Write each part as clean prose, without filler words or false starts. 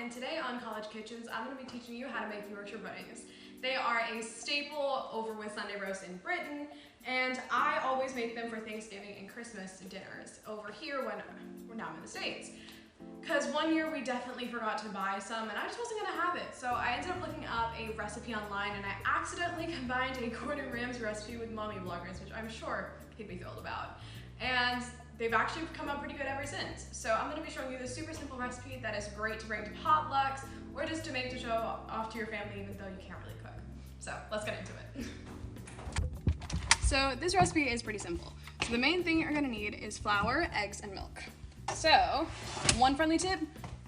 and today on College Kitchens, I'm going to be teaching you how to make Yorkshire puddings. They are a staple over with Sunday roast in Britain, and I always make them for Thanksgiving and Christmas dinners over here when now I'm in the States. Because one year we definitely forgot to buy some and I just wasn't going to have it. So I ended up looking up a recipe online and I accidentally combined a Gordon Ramsay recipe with mommy bloggers, which I'm sure he'd be thrilled about. And they've actually come out pretty good ever since. So I'm going to be showing you this super simple recipe that is great to bring to potlucks or just to make to show off to your family even though you can't really cook. So let's get into it. So this recipe is pretty simple. So the main thing you're going to need is flour, eggs, and milk. So one friendly tip,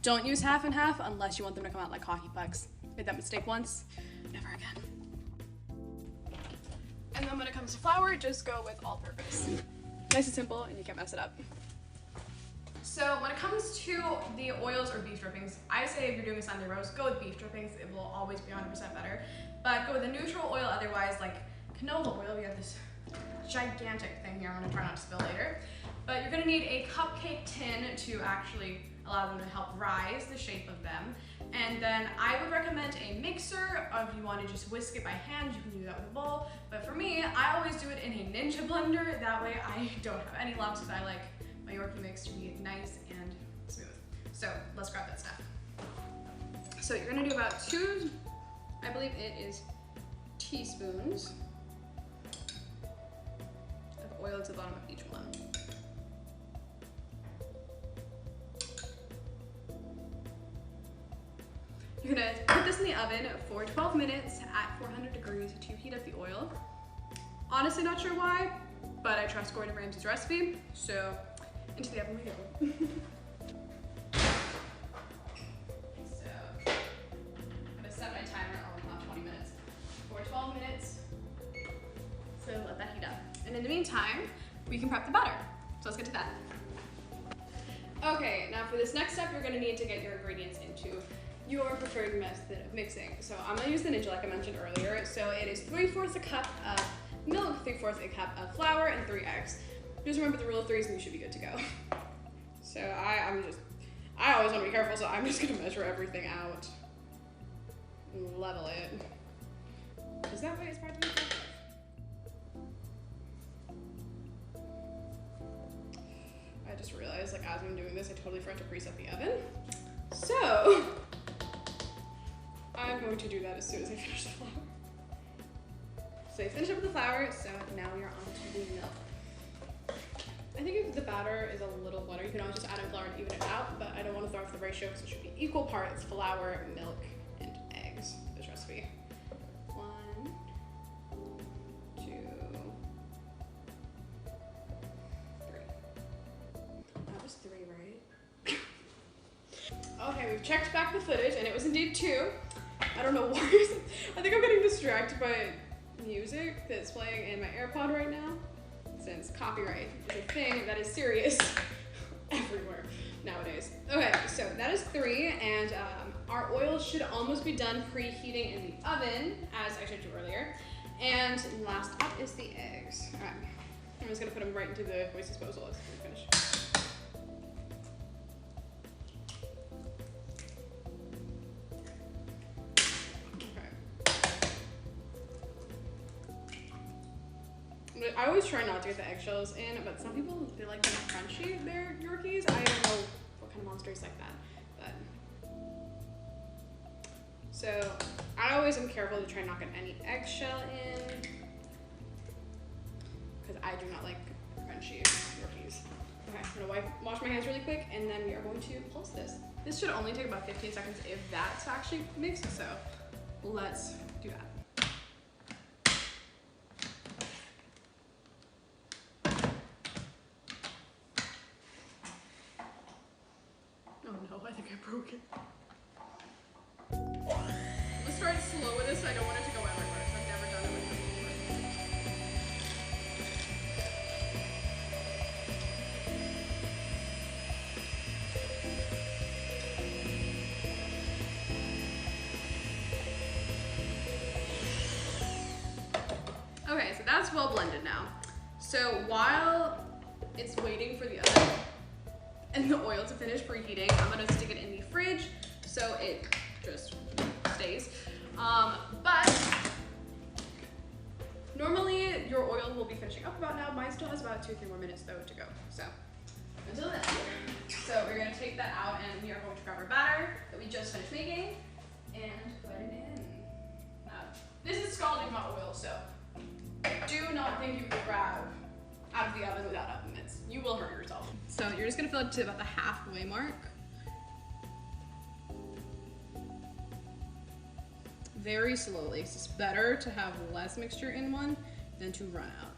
don't use half and half unless you want them to come out like hockey pucks. Made that mistake once, never again. And then when it comes to flour, just go with all purpose. Nice and simple, and you can't mess it up. So when it comes to the oils or beef drippings, I say if you're doing a Sunday roast, go with beef drippings. It will always be 100% better. But go with a neutral oil otherwise, like canola oil. We have this gigantic thing here I'm gonna try not to spill later. But you're gonna need a cupcake tin to actually allow them to help rise the shape of them. And then I would recommend a mixer, or if you want to just whisk it by hand, you can do that with a bowl. But for me, I always do it in a Ninja blender. That way I don't have any lumps because I like my Yorkie mix to be nice and smooth. So let's grab that stuff. So you're gonna do about 2, I believe it is teaspoons of oil to the bottom of each one. You're gonna put this in the oven for 12 minutes at 400 degrees to heat up the oil. Honestly, not sure why, but I trust Gordon Ramsay's recipe, so into the oven we go. So, I'm gonna set my timer on about 20 minutes for 12 minutes. So let that heat up. And in the meantime, we can prep the butter. So let's get to that. Okay, now for this next step, you're gonna need to get your ingredients into your preferred method of mixing. So I'm gonna use the Ninja like I mentioned earlier. So it is 3/4 a cup of milk, 3/4 a cup of flour, and 3 eggs. Just remember the rule of 3s and you should be good to go. So I always want to be careful, so I'm just gonna measure everything out. And level it. Because that way it's part of the process. I just realized, like, as I'm doing this, I totally forgot to preset the oven. So I'm going to do that as soon as I finish the flour. So you finish up with the flour, so now you're on to the milk. I think if the batter is a little wetter, you can always just add in flour and even it out, but I don't want to throw off the ratio because it should be equal parts flour, milk, and eggs, this recipe. 1, 2, 3. That was 3, right? Okay, we've checked back the footage and it was indeed 2. I don't know why. I think I'm getting distracted by music that's playing in my AirPod right now, since copyright is a thing that is serious everywhere nowadays. Okay, so that is 3, and our oil should almost be done preheating in the oven, as I showed you earlier. And last up is the eggs. All right, I'm just gonna put them right into the waste disposal as we finish. I always try not to get the eggshells in, but some people, they like them crunchy, their Yorkies. I don't know what kind of monsters like that, but. So, I always am careful to try and not get any eggshell in, because I do not like crunchy Yorkies. Okay, I'm gonna wash my hands really quick, and then we are going to pulse this. This should only take about 15 seconds if that's actually mixed, so let's do that. I think I broke it. I'm gonna start slow with this. I don't want it to go everywhere. So I've never done it with this before. Okay, so that's well blended now. So while it's waiting for the oven and the oil to finish preheating, I'm gonna stick it in the fridge so it just stays. But normally your oil will be finishing up about now. Mine still has about 2 or 3 more minutes though to go. So until then, so we're gonna take that out and we are going to grab our batter that we just finished making and put it in. This is scalding hot oil, so do not think you can grab out of the oven without oven mitts. You will hurt yourself. So you're just gonna fill it to about the halfway mark. Very slowly. It's better to have less mixture in one than to run out.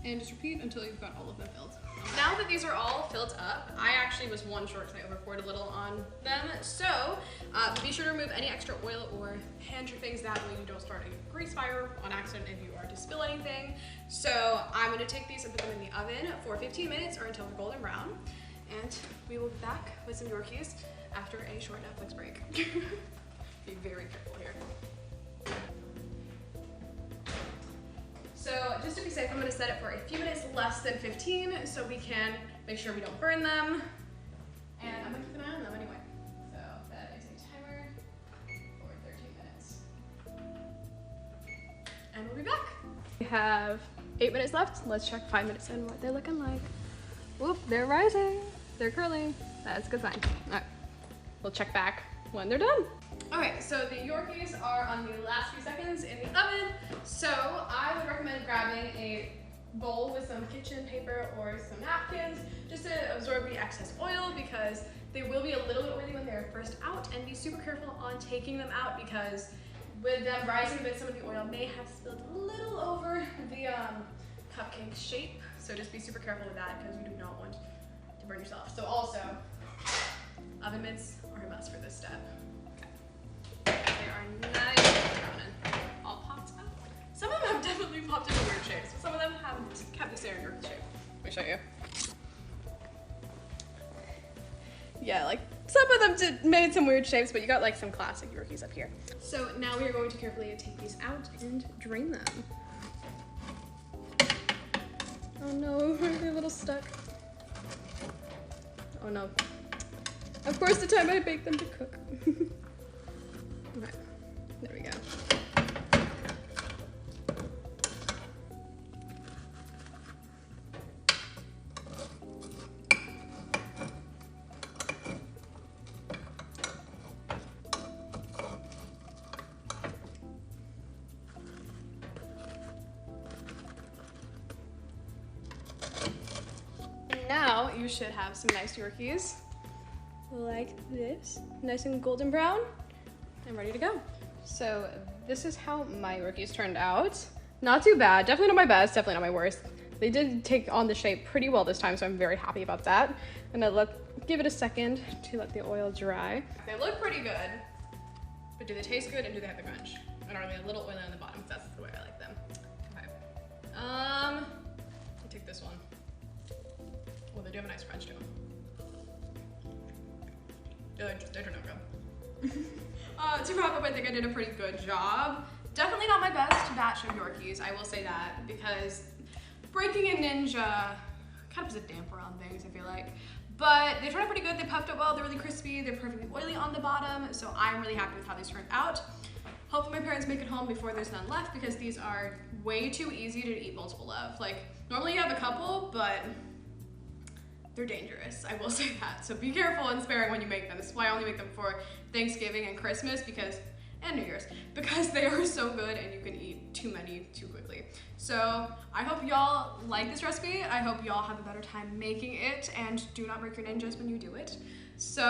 And just repeat until you've got all of them filled. Now that these are all filled up, I actually was one short because I overpoured a little on them. So be sure to remove any extra oil or hand your things, that way you don't start a grease fire on accident if you are to spill anything. So I'm gonna take these and put them in the oven for 15 minutes or until they're golden brown. And we will be back with some Yorkies after a short Netflix break. Be very careful here. So just to be safe, I'm gonna set it for a few minutes less than 15 so we can make sure we don't burn them. And I'm gonna keep an eye on them anyway. So that is a timer for 13 minutes. And we'll be back. We have 8 minutes left. Let's check 5 minutes in what they're looking like. Whoop, they're rising. They're curling. That's a good sign. All right, we'll check back when they're done. Okay, so the Yorkies are on the last few seconds in the oven. So I would recommend grabbing a bowl with some kitchen paper or some napkins just to absorb the excess oil, because they will be a little bit oily when they're first out, and be super careful on taking them out because with them rising a bit, some of the oil may have spilled a little over the cupcake shape. So just be super careful with that because you do not want to burn yourself. So also, oven mitts are a must for this step. They are nice and all popped up. Some of them have definitely popped into weird shapes, but some of them have kept the standard Yorkie shape. Let me show you. Yeah, like some of them made some weird shapes, but you got like some classic Yorkies up here. So now we are going to carefully take these out and drain them. Oh no, they're a little stuck. Oh no. Of course, the time I bake them to cook. Okay, there we go. Now you should have some nice Yorkies like this, nice and golden brown and ready to go. So this is how my Yorkies turned out. Not too bad, definitely not my best, definitely not my worst. They did take on the shape pretty well this time, so I'm very happy about that. And give it a second to let the oil dry. They look pretty good, but do they taste good and do they have the crunch? And are they a little oily on the bottom? That's the way I like them. Okay. I'll take this one. Well, they do have a nice crunch to them. They turn out good. To wrap up, I think I did a pretty good job. Definitely not my best batch of Yorkies, I will say that, because breaking a ninja kind of puts a damper on things, I feel like. But they turned out pretty good. They puffed up well, they're really crispy, they're perfectly oily on the bottom, so I'm really happy with how these turned out. Hopefully my parents make it home before there's none left, because these are way too easy to eat multiple of. Like, normally you have a couple, but they're dangerous, I will say that. So be careful and sparing when you make them. This is why I only make them for Thanksgiving and Christmas and New Year's, because they are so good and you can eat too many too quickly. So I hope y'all like this recipe. I hope y'all have a better time making it and do not break your ninjas when you do it. So